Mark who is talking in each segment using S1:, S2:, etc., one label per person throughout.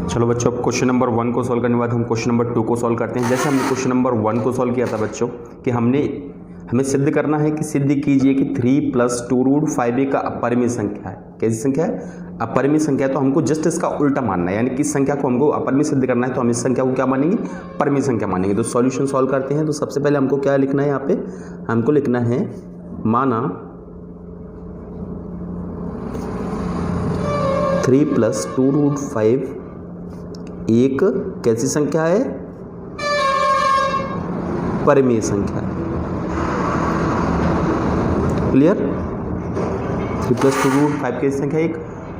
S1: चलो बच्चों, अब क्वेश्चन नंबर 1 को सॉल्व करने के बाद हम क्वेश्चन नंबर 2 को सॉल्व करते हैं। जैसे हमने क्वेश्चन नंबर 1 को सॉल्व किया था बच्चों कि हमें सिद्ध करना है कि सिद्ध कीजिए कि 3 + 2√5a का अपरिमेय संख्या है। कैसी संख्या है? अपरिमेय संख्या है। तो हमको जस्ट इसका उल्टा मानना है, यानी कि इस संख्या को हमको अपरिमेय सिद्ध करना है तो हम इस संख्या को क्या मानेंगे? परिमेय संख्या मानेंगे। तो सॉल्यूशन सॉल्व करते हैं। तो सबसे पहले हमको क्या लिखना है? यहाँ पे हमको लिखना है माना 3 + 2√5 एक कैसी संख्या है? परिमेय संख्या। क्लियर? 3 + 2√5 कैसी संख्या? एक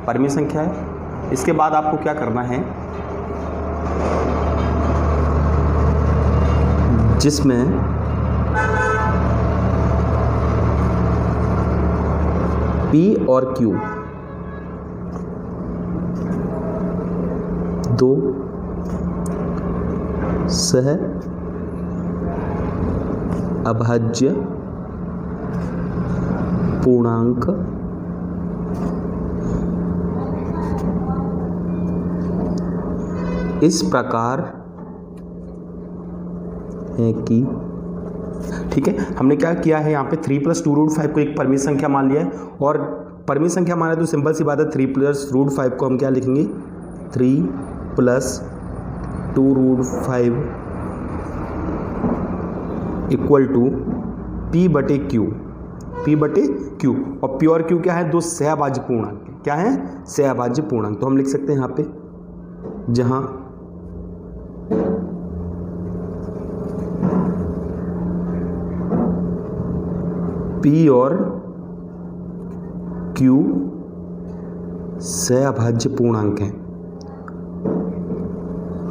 S1: परिमेय संख्या है। इसके बाद आपको क्या करना है, जिसमें P और Q दो सह अभाज्य पूर्णांक इस प्रकार है कि, ठीक है, हमने क्या किया है यहाँ पे 3 + 2√5 को एक परिमेय संख्या मान लिया है। और परिमेय संख्या माना तो सिंपल सी बात है, 3 + √5 को हम क्या लिखेंगे? 3 + 2√5 = P/Q। P/Q और P और Q क्या है? दो सहअभाज्य पूर्णांक। क्या है? सहअभाज्य पूर्णांक। तो हम लिख सकते हैं यहाँ पे, जहां P और Q सहअभाज्य पूर्णांक हैं।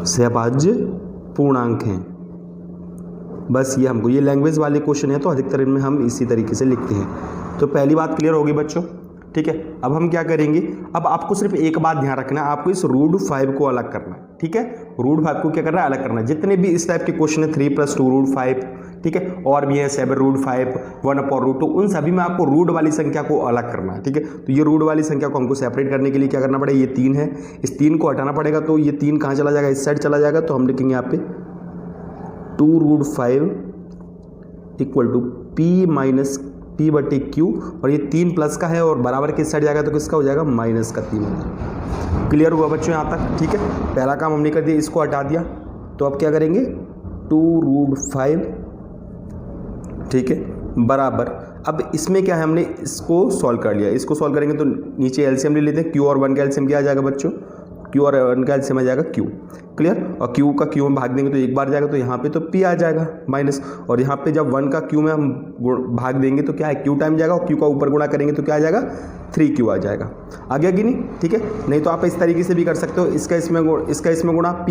S1: सहअभाज्य पूर्णांक हैं। बस ये हमको, ये लैंग्वेज वाले क्वेश्चन है तो अधिकतर इनमें हम इसी तरीके से लिखते हैं। तो पहली बात क्लियर होगी बच्चों, ठीक है। अब हम क्या करेंगे, अब आपको सिर्फ एक बात ध्यान रखना है, आपको इस √5 को अलग करना है, ठीक है। √5 को क्या करना है? अलग करना है। जितने भी इस टाइप के क्वेश्चन है 3 + 2√5, ठीक है, और भी है 7√5, 1/√2, उन सभी में आपको रूट वाली संख्या को अलग करना है, ठीक है। तो ये रूट वाली संख्या को हमको सेपरेट करने के लिए क्या करना पड़ेगा? ये 3 है, इस 3 को हटाना पड़ेगा। तो ये 3 कहाँ चला जाएगा? इस साइड चला जाएगा। तो हम लिखेंगे यहाँ पे 2√5 = P/Q, और ये 3 प्लस का है और बराबर किस साइड जाएगा? तो किसका हो जाएगा? माइनस का 3 हो जाएगा। क्लियर हुआ बच्चों यहाँ तक? ठीक है, पहला काम हमने कर दिया, इसको हटा दिया। तो अब क्या करेंगे? 2√5, ठीक है, बराबर। अब इसमें क्या है? हमने इसको सॉल्व कर लिया। इसको सॉल्व करेंगे तो नीचे एलसीएम ले लेते हैं। Q और 1 का एलसीएम क्या आ जाएगा बच्चों? Q और 1 का एलसीएम आ जाएगा Q। क्लियर? और Q का Q में भाग देंगे तो एक बार जाएगा, तो यहाँ पे तो P आ जाएगा माइनस, और यहाँ पे जब 1 का Q में हम भाग देंगे तो क्या है? Q टाइम जाएगा, और Q का ऊपर गुणा करेंगे तो क्या आ जाएगा? 3Q आ जाएगा। आ गया कि नहीं? ठीक है। नहीं तो आप इस तरीके से भी कर सकते हो, इसका इसमें गुणा P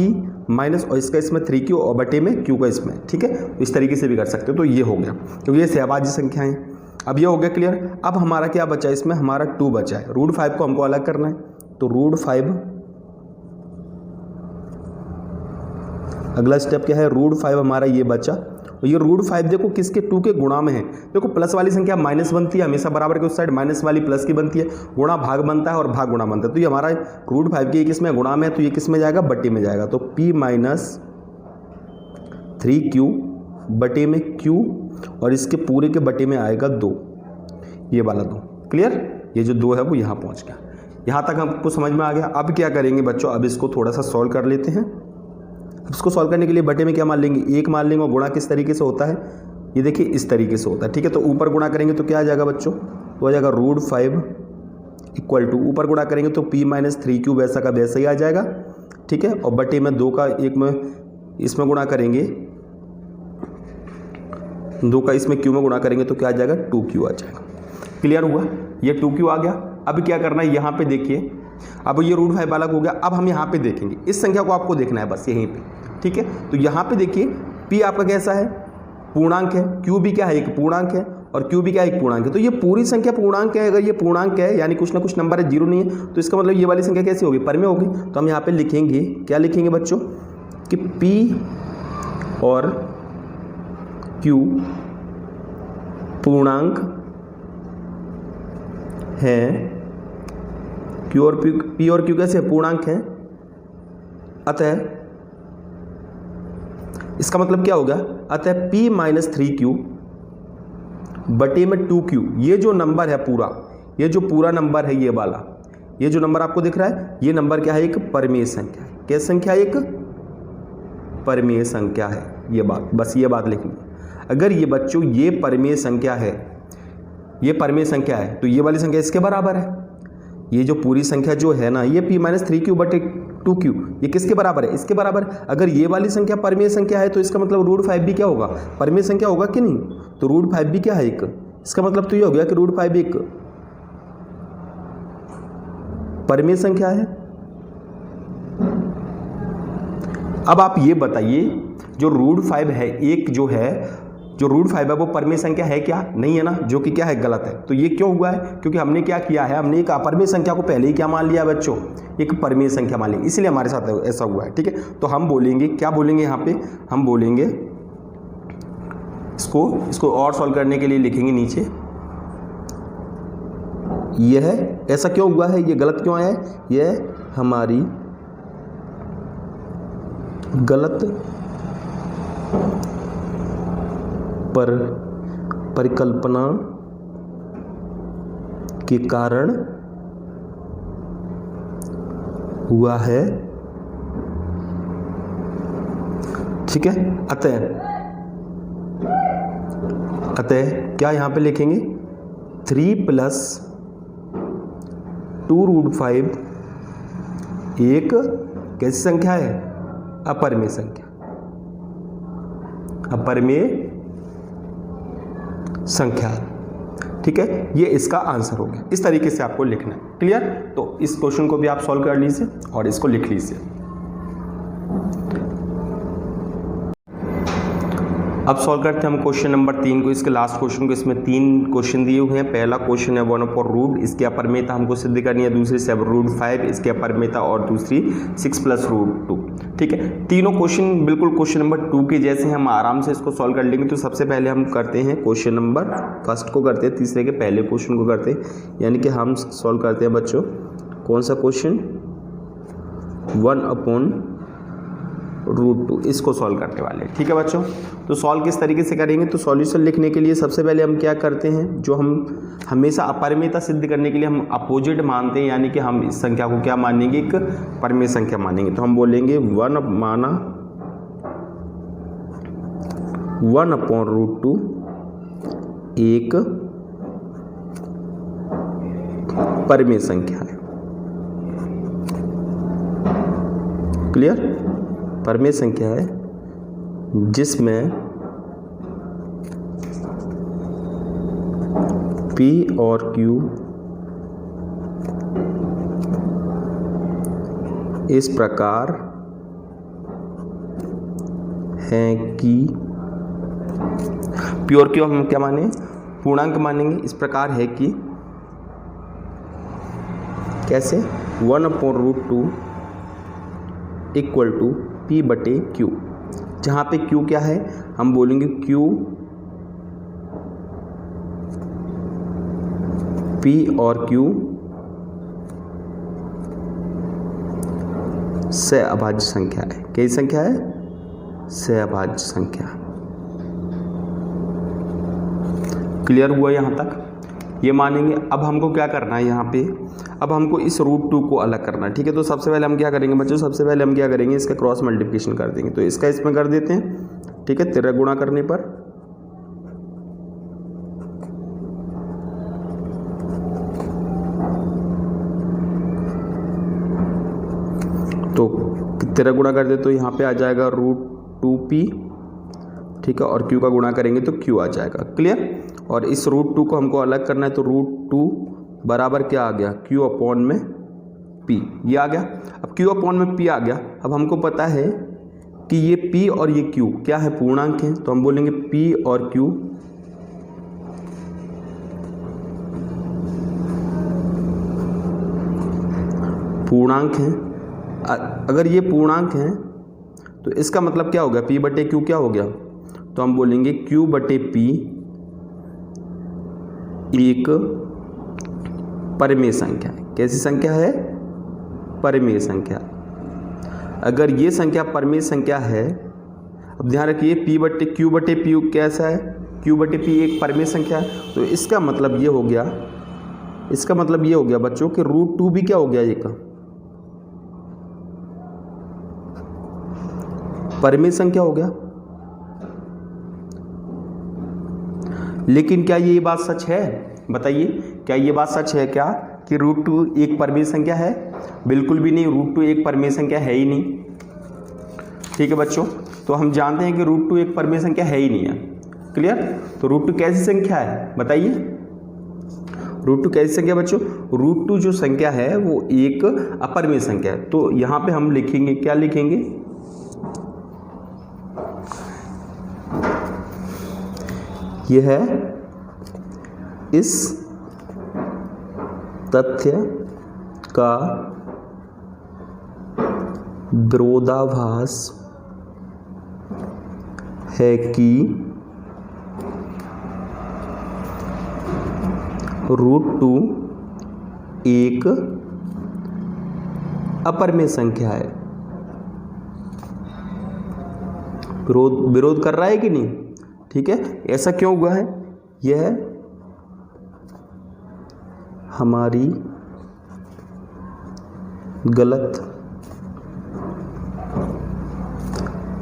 S1: माइनस, और इसका इसमें 3Q और बटे में Q का इसमें, ठीक है। इस तरीके से भी कर सकते हो। तो ये हो गया, क्योंकि ये सहअभाज्य संख्या है। अब ये हो गया क्लियर। अब हमारा क्या बचा? इसमें हमारा 2 बचा है। √5 को हमको अलग करना है। तो √5, अगला स्टेप क्या है? √5 हमारा ये बचा, और ये √5 देखो किसके? 2 के गुणा में है। देखो प्लस वाली संख्या माइनस बनती है हमेशा, बराबर के उस साइड माइनस वाली प्लस की बनती है। गुणा भाग बनता है और भाग गुणा बनता है। तो ये हमारा √5 के किस में? गुणा में है, तो ये किस में जाएगा? बटे में जाएगा। तो P - 3Q बटे में Q, और इसके पूरे के बटे में आएगा 2, ये वाला 2। क्लियर? ये जो 2 है वो यहाँ पहुँच गया। यहाँ तक हमको समझ में आ गया। अब क्या करेंगे बच्चों? अब इसको थोड़ा सा सॉल्व कर लेते हैं। इसको सॉल्व करने के लिए बटे में क्या मान लेंगे? 1 मान लेंगे। और गुणा किस तरीके से होता है? ये देखिए इस तरीके से होता है, ठीक है। तो ऊपर गुणा करेंगे तो क्या आ जाएगा बच्चों? तो आ जाएगा √5 = ऊपर गुणा करेंगे तो P - 3Q वैसा का वैसा ही आ जाएगा, ठीक है। और बटे में 2 का 1 में इसमें गुणा करेंगे, 2 का इसमें Q में गुणा करेंगे तो क्या आ जाएगा? 2Q आ जाएगा। क्लियर हुआ? ये 2Q आ गया। अब क्या करना है? यहाँ पे देखिए, अब ये √5 अलग हो गया। अब हम यहाँ पे देखेंगे, इस संख्या को आपको देखना है बस यहीं पे, ठीक है। तो यहाँ पे देखिए P आपका कैसा है? पूर्णांक है। Q भी क्या है? एक पूर्णांक है। और Q भी क्या है? एक पूर्णांक है। तो ये पूरी संख्या पूर्णांक है। अगर ये पूर्णांक है यानी कुछ ना कुछ नंबर है, 0 नहीं है, तो इसका मतलब ये वाली संख्या कैसी होगी? परिमेय होगी। तो हम यहाँ पे लिखेंगे, क्या लिखेंगे बच्चों? कि P और Q पूर्णांक है। P और Q कैसे पूर्णांक है? अतः इसका मतलब क्या होगा, अतः p माइनस 3q बटे में 2q, ये जो नंबर है पूरा, ये जो पूरा नंबर है, ये वाला, ये जो नंबर आपको दिख रहा है, ये नंबर क्या है, एक परिमेय संख्या है। क्या संख्या है? एक परिमेय संख्या है। ये बात, बस ये बात लिखनी। अगर ये बच्चों ये परिमेय संख्या है, ये परिमेय संख्या है, तो ये वाली संख्या इसके बराबर है। ये जो पूरी संख्या जो है ना, ये p माइनस 3q बटे 2q, ये किसके बराबर है? इसके बराबर। अगर ये वाली संख्या परिमेय संख्या है तो इसका मतलब √5 भी क्या होगा, परिमेय संख्या होगा कि नहीं? तो √5 भी क्या है, एक। इसका मतलब तो ये हो गया कि √5 एक परिमेय संख्या है। अब आप ये बताइए, जो √5 है, एक जो है, जो √5 है वो परिमेय संख्या है क्या? नहीं है ना, जो कि क्या है, गलत है। तो ये क्यों हुआ है? क्योंकि हमने क्या किया है, हमने एक अपरिमेय संख्या को पहले ही क्या मान लिया बच्चों, एक परिमेय संख्या मान ली, इसलिए हमारे साथ ऐसा हुआ है। ठीक है, तो हम बोलेंगे, क्या बोलेंगे यहाँ पे, हम बोलेंगे इसको और सॉल्व करने के लिए लिखेंगे नीचे, यह है, ऐसा क्यों हुआ है, ये गलत क्यों आया है, यह हमारी गलत परिकल्पना के कारण हुआ है। ठीक है, अतः क्या यहां पे लिखेंगे, 3 + 2√5 एक कैसी संख्या है, अपरिमेय संख्या, अपरिमेय संख्या। ठीक है, ये इसका आंसर हो गया। इस तरीके से आपको लिखना है। क्लियर? तो इस क्वेश्चन को भी आप सॉल्व कर लीजिए और इसको लिख लीजिए। अब सॉल्व करते हैं हम क्वेश्चन नंबर 3 को, इसके लास्ट क्वेश्चन को। इसमें 3 क्वेश्चन दिए हुए हैं। पहला क्वेश्चन है 1/√, इसकी अपरिमेयता हमको सिद्ध करनी है। दूसरी 7√5, इसकी अपरिमेयता, और दूसरी 6 + √2। ठीक है, तीनों क्वेश्चन बिल्कुल क्वेश्चन नंबर 2 के जैसे हैं, हम आराम से इसको सॉल्व कर लेंगे। तो सबसे पहले हम करते हैं क्वेश्चन नंबर 1 को करते हैं, तीसरे के पहले क्वेश्चन को करते हैं, यानी कि हम सॉल्व करते हैं बच्चों कौन सा क्वेश्चन, 1/√2, इसको सॉल्व करने वाले हैं। ठीक है बच्चों, तो सॉल्व किस तरीके से करेंगे, तो सॉल्यूशन लिखने के लिए सबसे पहले हम क्या करते हैं, जो हम हमेशा अपरिमेयता सिद्ध करने के लिए हम अपोजिट मानते हैं, यानी कि हम इस संख्या को क्या मानेंगे, एक परिमेय संख्या मानेंगे। तो हम बोलेंगे 1/√2 एक परिमेय संख्या है। क्लियर? परिमेय संख्या है जिसमें P और Q इस प्रकार हैं कि P और Q हम क्या माने, पूर्णांक मानेंगे। इस प्रकार है कि कैसे, 1/√2 = P/Q, जहाँ पे Q क्या है, हम बोलेंगे Q P और Q सहअभाज्य संख्या है। कैसी संख्या है, सहअभाज्य संख्या। क्लियर हुआ यहाँ तक, ये मानेंगे। अब हमको क्या करना है यहाँ पे, अब हमको इस √2 को अलग करना है। ठीक है, तो सबसे पहले हम क्या करेंगे बच्चों, सबसे पहले हम क्या करेंगे, इसका क्रॉस मल्टीप्लिकेशन कर देंगे। तो इसका इसमें कर देते हैं। ठीक है, 13 गुणा करने पर तो 13 गुणा कर दे तो यहाँ पे आ जाएगा √2p। ठीक है, और Q का गुणा करेंगे तो Q आ जाएगा। क्लियर? और इस √2 को हमको अलग करना है, तो √2 बराबर क्या आ गया, Q/P, ये आ गया। अब Q/P आ गया। अब हमको पता है कि ये P और ये Q क्या है, पूर्णांक है। तो हम बोलेंगे P और Q पूर्णांक हैं। अगर ये पूर्णांक हैं तो इसका मतलब क्या हो गया, P/Q क्या हो गया, तो हम बोलेंगे Q/P एक परिमेय संख्या है। कैसी संख्या है, परिमेय संख्या। अगर ये संख्या परिमेय संख्या है, अब ध्यान रखिए P बटे Q कैसा है, Q बटे P एक परिमेय संख्या है, तो इसका मतलब ये हो गया, बच्चों कि √2 भी क्या हो गया, एक परिमेय संख्या हो गया। लेकिन क्या ये बात सच है, बताइए, क्या ये बात सच है क्या कि √2 एक परिमेय संख्या है? बिल्कुल भी नहीं, √2 एक परिमेय संख्या है ही नहीं। ठीक है बच्चों, तो हम जानते हैं कि √2 एक परिमेय संख्या है ही नहीं है। क्लियर? तो √2 कैसी संख्या है, बताइए, √2 कैसी संख्या बच्चों? √2 जो संख्या है वो एक अपरिमेय संख्या है। तो यहाँ पे हम लिखेंगे, क्या लिखेंगे, यह है इस तथ्य का विरोधाभास है कि √2 एक अपरिमेय संख्या है। विरोध कर रहा है कि नहीं? ठीक है, ऐसा क्यों हुआ है? यह हमारी गलत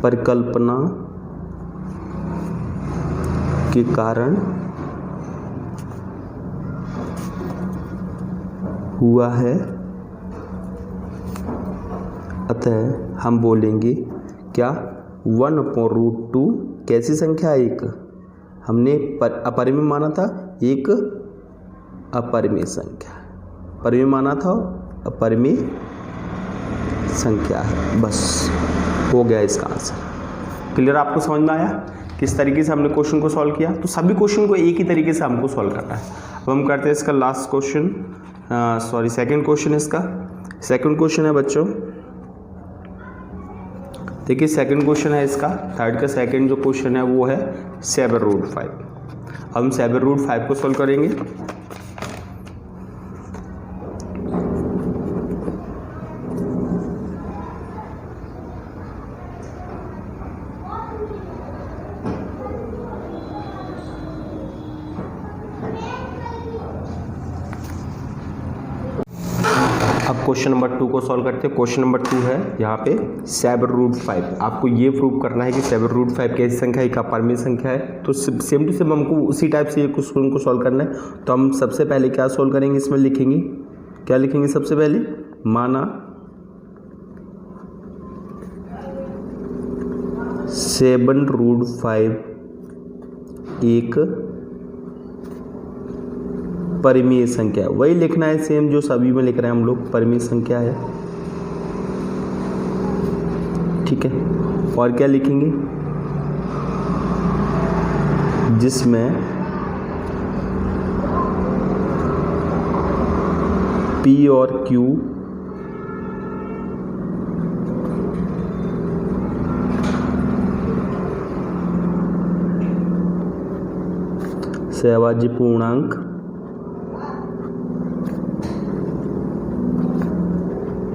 S1: परिकल्पना के कारण हुआ है। अतः हम बोलेंगे क्या, 1/√2 कैसी संख्या है? एक हमने अपरिमेय माना था, एक अपरिमेय संख्या, परिमेय माना था, अपरिमेय संख्या है। बस हो गया इसका आंसर। क्लियर? आपको समझ में आया किस तरीके से हमने क्वेश्चन को सॉल्व किया? तो सभी क्वेश्चन को एक ही तरीके से हमको सॉल्व करना है। अब हम करते हैं इसका लास्ट क्वेश्चन, सेकंड क्वेश्चन। इसका सेकंड क्वेश्चन है बच्चों, देखिए सेकंड क्वेश्चन है इसका, थर्ड का सेकंड जो क्वेश्चन है वो है 7√5। हम 7√5 को सॉल्व करेंगे। अब क्वेश्चन नंबर 2 को सॉल्व करते हैं। क्वेश्चन नंबर 2 है यहाँ पे 7√5। आपको ये प्रूव करना है कि 7√5 कैसी संख्या है, एक अपरिमेय संख्या है। तो सेम टू सेम हमको उसी टाइप से ये क्वेश्चन को सॉल्व करना है। तो हम सबसे पहले क्या सॉल्व करेंगे, इसमें लिखेंगे, क्या लिखेंगे सबसे पहले, माना 7√5 एक परिमेय संख्या है। वही लिखना है सेम जो सभी में लिख रहे हैं हम लोग, परिमेय संख्या है। ठीक है, और क्या लिखेंगे, जिसमें P और Q सहभाज्य पूर्णांक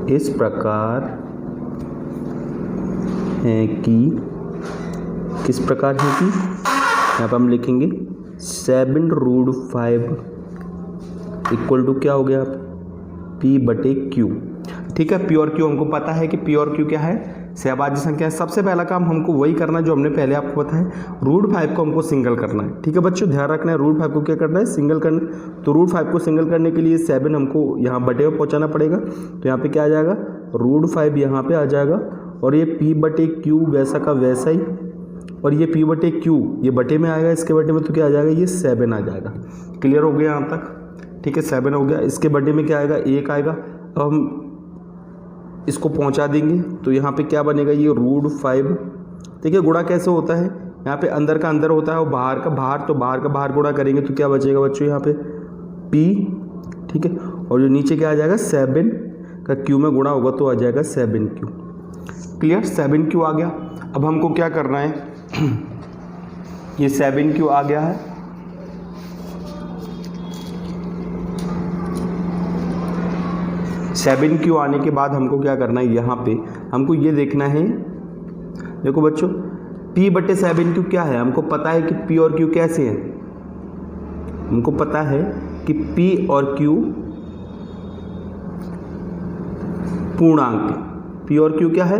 S1: इस प्रकार है कि, किस प्रकार है कि, यहाँ पर हम लिखेंगे 7√5 इक्वल टू क्या हो गया, P/Q। ठीक है, P और Q हमको पता है कि P और Q क्या है, सहभाज्य संख्या है। सबसे पहला काम हमको वही करना है जो हमने पहले आपको बताया, √5 को हमको सिंगल करना है। ठीक है बच्चों, ध्यान रखना है, √5 को क्या करना है, सिंगल करना। तो √5 को सिंगल करने के लिए 7 हमको यहाँ बटे में पहुँचाना पड़ेगा। तो यहाँ पे क्या आ जाएगा, √5 यहाँ पे आ जाएगा, और ये P/Q वैसा का वैसा ही, और ये P/Q ये बटे में आएगा, इसके बटे में तो क्या आ जाएगा, ये 7 आ जाएगा। क्लियर हो गया यहाँ तक? ठीक है, 7 हो गया। इसके बटे में क्या आएगा, 1 आएगा। अब हम इसको पहुंचा देंगे, तो यहाँ पे क्या बनेगा, ये √5। देखिए गुणा कैसे होता है, यहाँ पे अंदर का अंदर होता है और बाहर का बाहर, तो बाहर का बाहर गुणा करेंगे तो क्या बचेगा बच्चों, यहाँ पे P। ठीक है, और जो नीचे क्या आ जाएगा, 7 का Q में गुणा होगा तो आ जाएगा 7Q। क्लियर, 7Q आ गया। अब हमको क्या करना है, ये 7Q आ गया है। Q आने के बाद हमको क्या करना है, यहाँ पे हमको ये देखना है, देखो बच्चों P/7Q क्या है, हमको पता है कि P और Q कैसे हैं, हमको पता है कि P और Q पूर्णांक है। P और Q क्या है,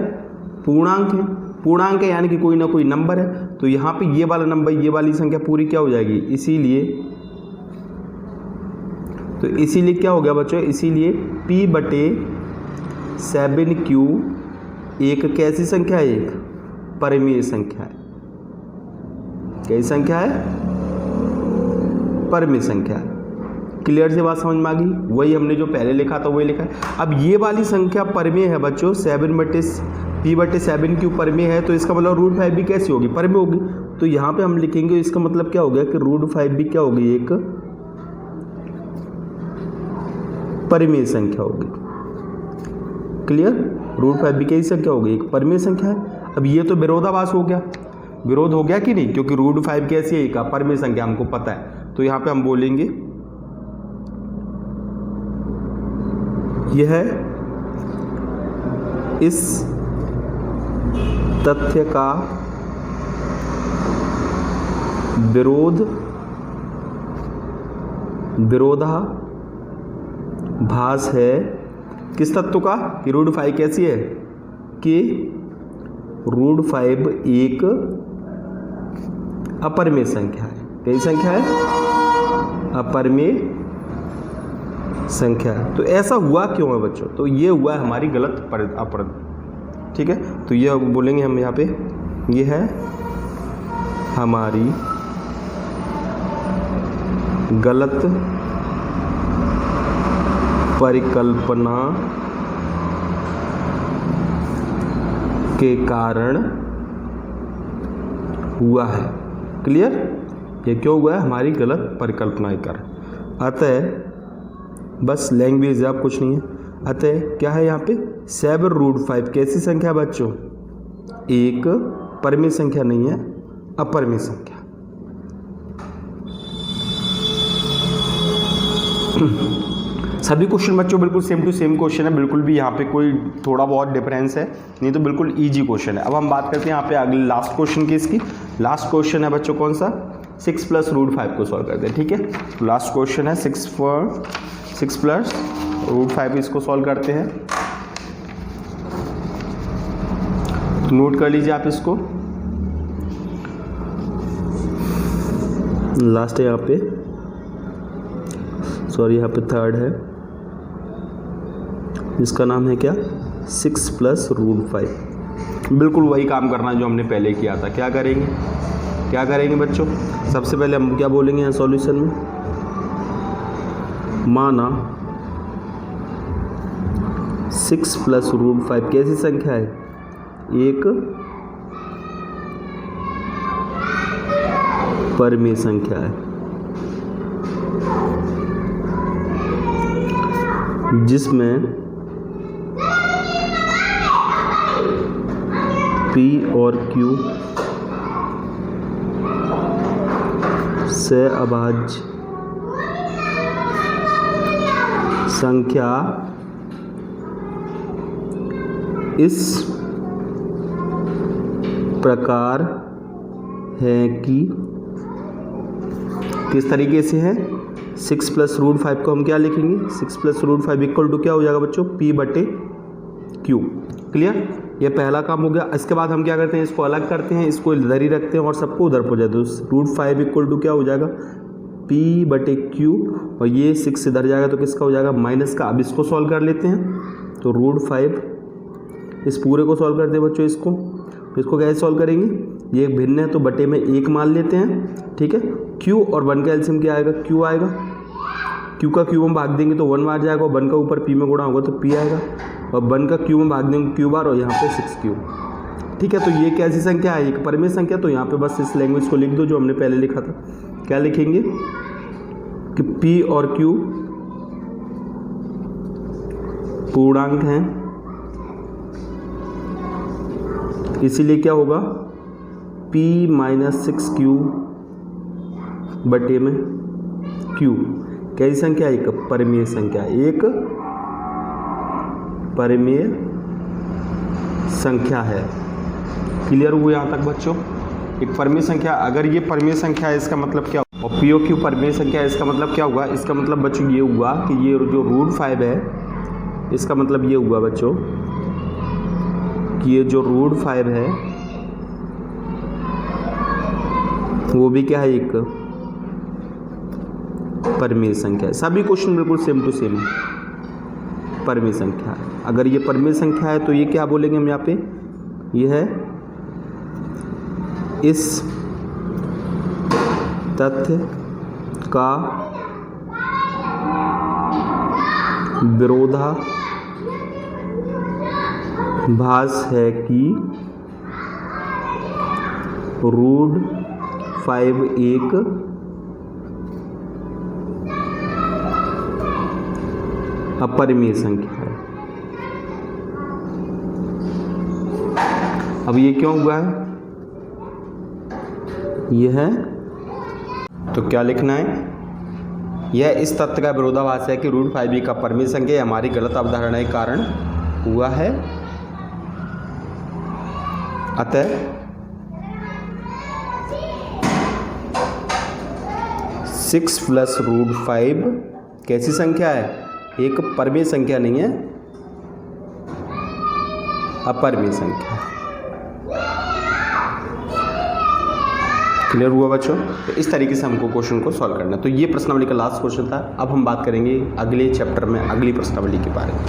S1: पूर्णांक है, पूर्णांक है यानी कि कोई ना कोई नंबर है। तो यहाँ पे ये वाला नंबर, ये वाली संख्या पूरी क्या हो जाएगी, इसीलिए क्या हो गया बच्चों, इसीलिए P/7Q एक कैसी संख्या है, एक परिमेय संख्या है। कैसी संख्या है, परिमेय संख्या है। क्लियर से बात समझ में आ गई, वही हमने जो पहले लिखा था वही लिखा है। अब ये वाली संख्या परिमेय है बच्चों, P/7Q परिमेय है, तो इसका मतलब √5 भी कैसी होगी, परिमेय होगी। तो यहाँ पे हम लिखेंगे, इसका मतलब क्या हो गया कि √5 भी क्या होगी, एक परिमेय संख्या होगी। क्लियर, √5 भी कैसी संख्या होगी, एक परिमेय संख्या है। अब ये तो विरोधाभास हो गया, विरोध हो गया कि नहीं, क्योंकि √5 कैसी है, एक अपरिमेय संख्या हमको पता है। तो यहाँ पे हम बोलेंगे यह इस तथ्य का विरोधाभास है। किस तत्व का, कि √5 कैसी है, कि √5 एक अपरिमेय संख्या है। कैसी संख्या है, अपरिमेय संख्या है। तो ऐसा हुआ क्यों है बच्चों, तो ये हुआ है हमारी गलत अपरद। ठीक है, तो ये बोलेंगे हम यहाँ पे, ये है हमारी गलत परिकल्पना के कारण हुआ है। क्लियर, ये क्यों हुआ है, हमारी गलत परिकल्पना के कारण। अतः बस लैंग्वेज आप कुछ नहीं है। अतः क्या है यहाँ पे, 7√5 कैसी संख्या है बच्चों, एक परिमेय संख्या नहीं है, अपरिमेय संख्या। सभी क्वेश्चन बच्चों बिल्कुल सेम टू सेम क्वेश्चन है, बिल्कुल भी यहाँ पे कोई थोड़ा बहुत डिफरेंस है नहीं, तो बिल्कुल इजी क्वेश्चन है। अब हम बात करते हैं यहाँ पे अगले लास्ट क्वेश्चन की। इसकी लास्ट क्वेश्चन है बच्चों कौन सा, 6 + √5 को सॉल्व करते हैं। ठीक है, तो लास्ट क्वेश्चन है 6 + √5, इसको सॉल्व करते हैं। तो नोट कर लीजिए आप इसको, लास्ट है यहाँ पे, सॉरी यहाँ पे थर्ड है, इसका नाम है क्या, 6 + √5। बिल्कुल वही काम करना जो हमने पहले किया था। क्या करेंगे बच्चों, सबसे पहले हम क्या बोलेंगे यहाँ सॉल्यूशन में, माना 6 + √5 कैसी संख्या है, एक परिमेय संख्या है, जिसमें P और Q से अभाज्य संख्या इस प्रकार है कि, किस तरीके से है, 6 + √5 को हम क्या लिखेंगे, 6 + √5 = क्या हो जाएगा बच्चों, P/Q। क्लियर, ये पहला काम हो गया। इसके बाद हम क्या करते हैं, इसको अलग करते हैं, इसको इधर ही रखते हैं और सबको उधर पहुँचा दो। √5 = क्या हो जाएगा, P/Q, और ये 6 इधर जाएगा तो किसका हो जाएगा, माइनस का। अब इसको सॉल्व कर लेते हैं, तो √5 इस पूरे को सॉल्व करते हैं बच्चों। इसको कैसे सॉल्व करेंगे, ये एक भिन्न है तो बटे में 1 मान लेते हैं। ठीक है, Q और 1 का एलसीएम क्या आएगा, Q आएगा। Q का Q में भाग देंगे तो 1 बार जाएगा, और 1 का ऊपर P में गुणा होगा तो P आएगा, और 1 का Q में भाग देंगे Q बार, और यहाँ पे 6Q। ठीक है, तो ये कैसी संख्या है, एक परिमेय संख्या। तो यहाँ पे बस इस लैंग्वेज को लिख दो जो हमने पहले लिखा था। क्या लिखेंगे कि P और Q पूर्णांक हैं, इसीलिए क्या होगा, P - 6Q बटे में Q। कैसी संख्या, एक परिमेय संख्या, एक परिमेय संख्या है। क्लियर हुआ यहाँ तक बच्चों? एक परमेय संख्या, अगर ये परमेय संख्या है इसका मतलब क्या, और पी ओ क्यू परमेय संख्या है इसका मतलब क्या हुआ? इसका मतलब बच्चों ये हुआ कि ये जो रूट 5 है इसका मतलब ये हुआ बच्चों कि ये जो रूट 5 है वो भी क्या है, एक परमेय संख्या है। सभी क्वेश्चन बिल्कुल सेम टू सेम परमेय संख्या है। अगर ये परमेय संख्या है तो ये क्या बोलेंगे हम यहाँ पे, ये है इस तथ्य का विरोधाभास है कि रूट 5 एक अपरिमेय संख्या है। अब ये क्यों हुआ है, यह है, तो क्या लिखना है, यह इस तथ्य का विरोधाभास है कि रूट 5 एक अपरिमेय संख्या हमारी गलत अवधारणा के कारण हुआ है। अतः सिक्स प्लस रूट 5 कैसी संख्या है, एक परमेय संख्या नहीं है, अपरिमेय संख्या। क्लियर हुआ बच्चों? तो इस तरीके से हमको क्वेश्चन को सॉल्व करना है। तो ये प्रश्नावली का लास्ट क्वेश्चन था। अब हम बात करेंगे अगले चैप्टर में अगली प्रश्नावली के बारे में।